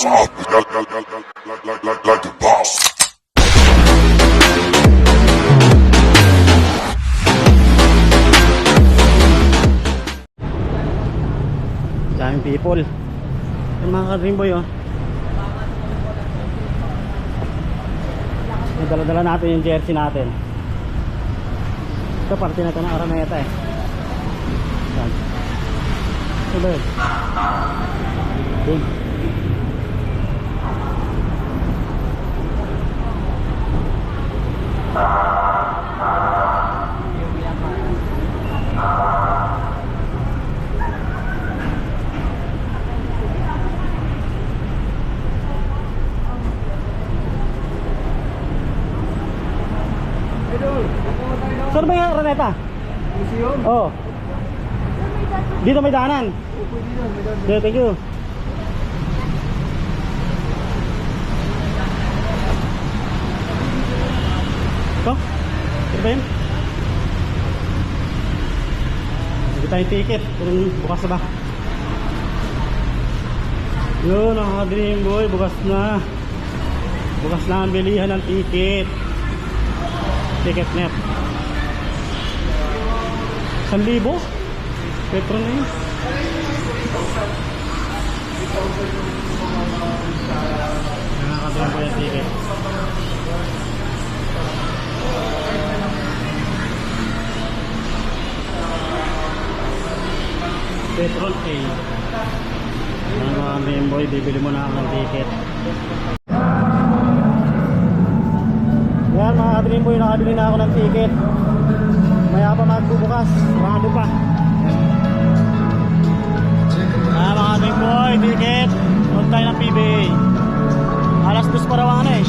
top like the boss. Daming people. Yung mga ka-Dreamboy, oh. Dala-dala natin yung jersey natin. Ito parte na ito ng Araneta eh. Yan. Ito ba yun? Boom. Saan ba yung Araneta? Museum? Oo. Dito may daanan? Yeah, thank you. Ito? Ito ba yun? Hindi tayong ticket. Pero bukas na ba? Yun, nakaka-Dreamboy. Bukas na. Bukas na ang bilihan ng ticket. Ticket net 1,000 petro na yun. Nakakatawa po yung ticket. Petrol A. Mga Dreamboy, bibili mo na ako ng ticket. Yan mga Dreamboy, nakabili na ako ng ticket. Maya pa magbubukas, marami pa. Mga Dreamboy, ticket. Huwag tayo ng PBA. Alas 2 pa raw ano eh.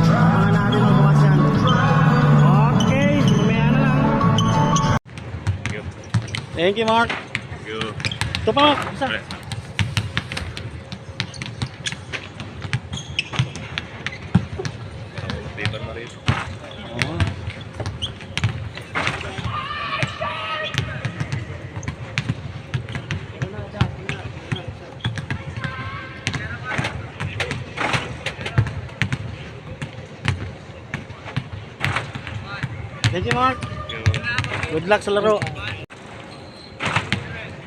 Mga natin magbukas yan. Okay, mamaya na lang. Thank you, Mark. Thank you. Ito pa, isa. Paper na rin. Thank you, Mark. Good luck sa laro.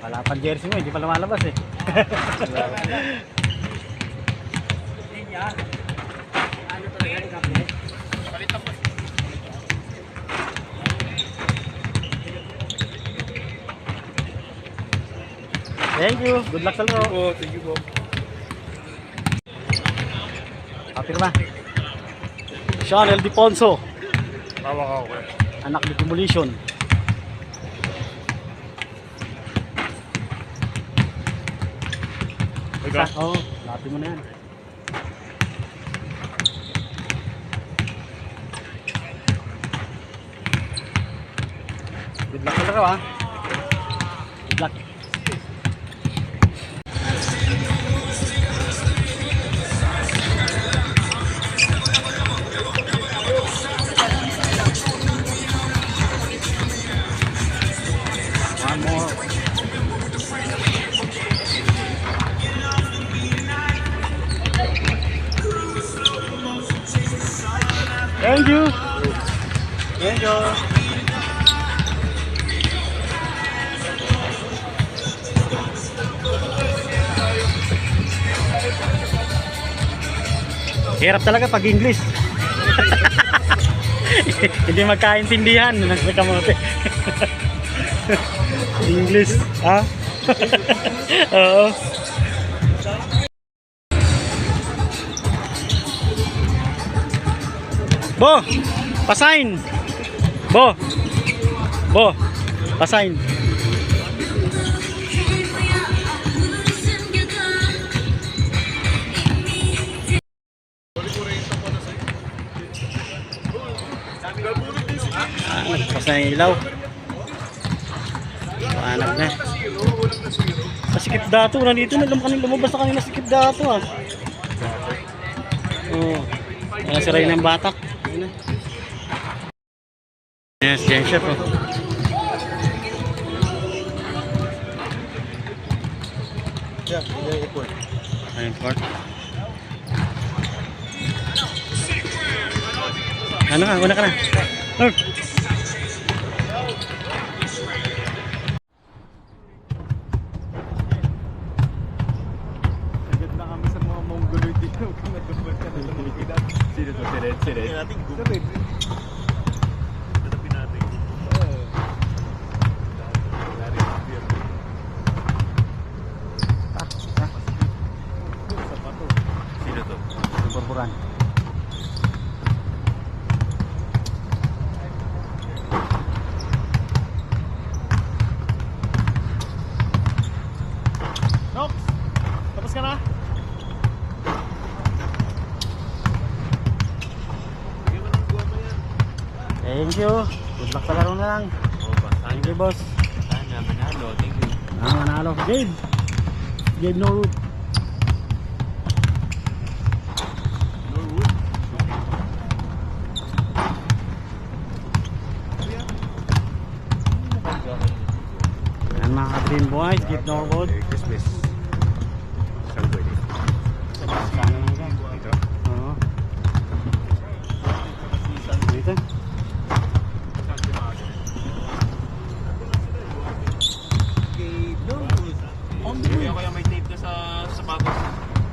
Wala pang jersey mo, hindi pa lumalabas eh. Thank you. Good luck sa laro. Thank you po. Kapirma. Sean L. Diponso. Tawag ako. Anak ni Demolition. Ikaw? Oo, lapin mo na yan. Good luck sa laro ha. Good luck. One more. Thank you. Thank you. Hirap talaga pag English. Hindi magkaintindihan ng kamote. English, ha? Oo. Bo, pasign. Bo. Bo, pasign. Nagpas na yung ilaw. Paanap na. Masikip dato. Nandito na lumabas na kanina sikip dato ah. Oo. Siray ng batak. Yes, Gen Chef oh. Yeah, yung airport. Ayun, court. Ano ka? Una ka na. Lord. Agad na kami sa mga Mongoloid dito. Kung natupad ka na tumigil. Sino to? Siret? Siret? Natin Google. Tatapin natin. Sino to? Burburan. Nox! Tapos ka na? Thank you. Good luck sa laro na lang. Thank you, boss. Sana manalo. Thank you. Manalo. Gabe. Gabe Norwood. Yan mga Dream Boys. Gabe Norwood. Merry Christmas. Saan pwede? Sana lang ka. Dito? Oo. Dito. Hindi ako yung may tape na sa sapatos.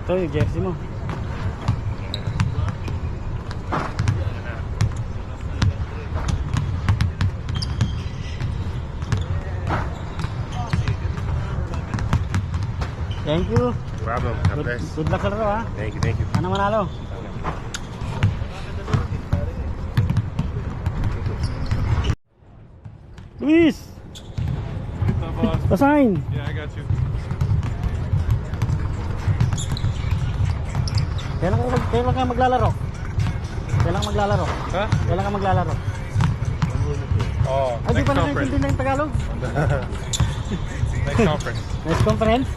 Ito yung jersey mo. Thank you. Problem. God bless. Good luck sa laro ha. Thank you, thank you. Sana manalo. Luis! Pasign! Yeah, I got you. Kailan ka maglalaro? Kailan ka maglalaro? Ha? Kailan ka maglalaro? Oh, Ay, di next pa conference. nakikindi na yung Tagalog. Next conference. Next conference?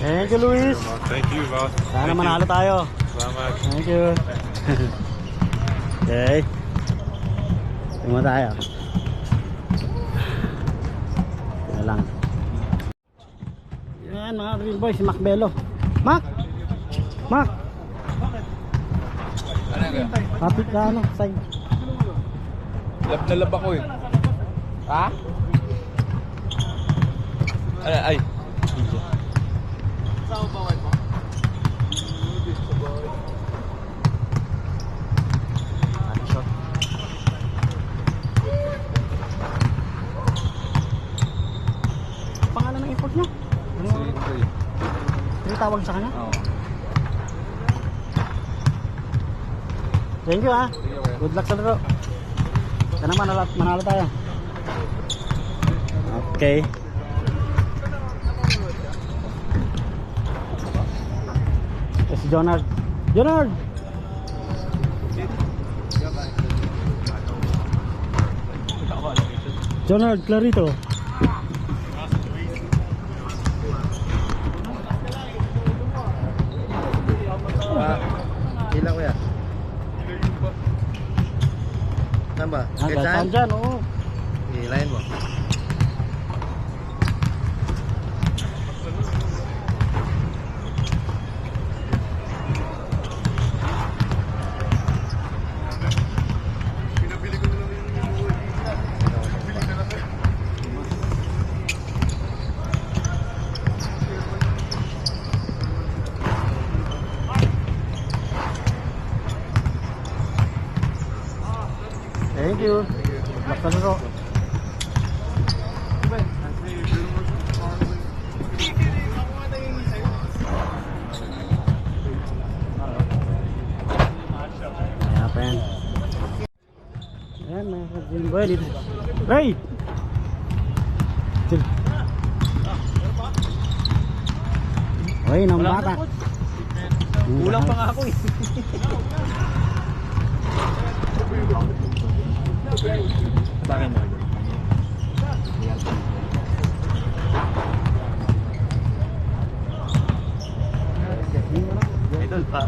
Thank you, Luis. Thank you, boss. Sana manalo tayo. Salamat. Thank you. Okay. Tingnan tayo. Tingnan lang. Yan mga Dream Boys, si Mac Bello. Mac! Mac! Kapit ka ano, side. Lab na lab ako eh. Ha? Ay. Shot. Pangalan ng import niya? Ano? Tawag sa kanya? Oo. Thank you ha. Good luck sa laro. Sana manalo tayo. Okay. Ito si Jonard. Jonard! Jonard Clarito. Ilan ko ya? Saan ba? Hanggang Kahit saan saan? dyan, oo. Ilayin mo. Thank you. Good luck sa laro. Ayan. Ayan mga ka-Dream Boy dito. Ray! Chill. Oy, nang bata. Kulang pa nga ako eh. Bakit mo? Idol pa.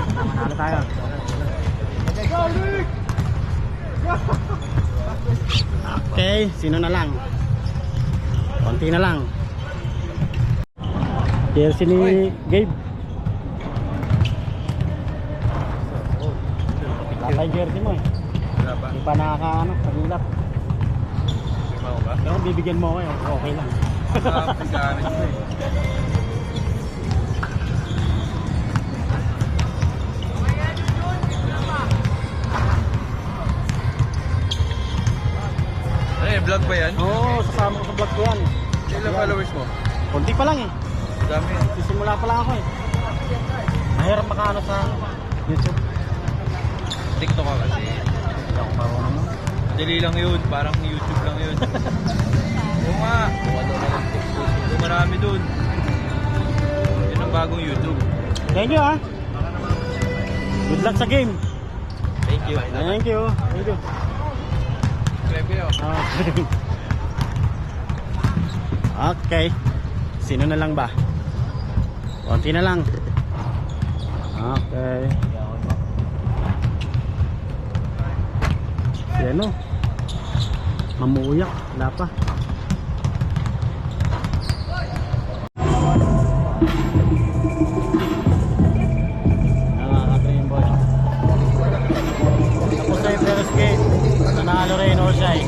Manalo tayo. Okay, sino na lang? Konti na lang. Jersey ni Gabe. Tatay jersey mo eh. Hindi pa nakaka pagulap. Pero bibigyan mo ako eh, okay lang. Ano vlog ba yan? Oo, sasama ko sa vlog ko yan. Ilang followers mo? Konti pa lang eh. Dami. Sisimula pa lang ako eh. Mahirap makaano sa YouTube. TikTok ka kasi. Hindi ako marunong mo. Dali lang yun, parang YouTube lang yun. Oo nga. Kung marami dun. Yun ang bagong YouTube. Thank you ah. Good luck sa game. Thank you. Thank you. Thank you. Subscribe kayo. Okay. Sino na lang ba? Konti na lang. Okay. Si ano? Mamuyak. Wala pa. Nakaka-dream boy. Tapos sa yung first game. Nanalo rin Orsay.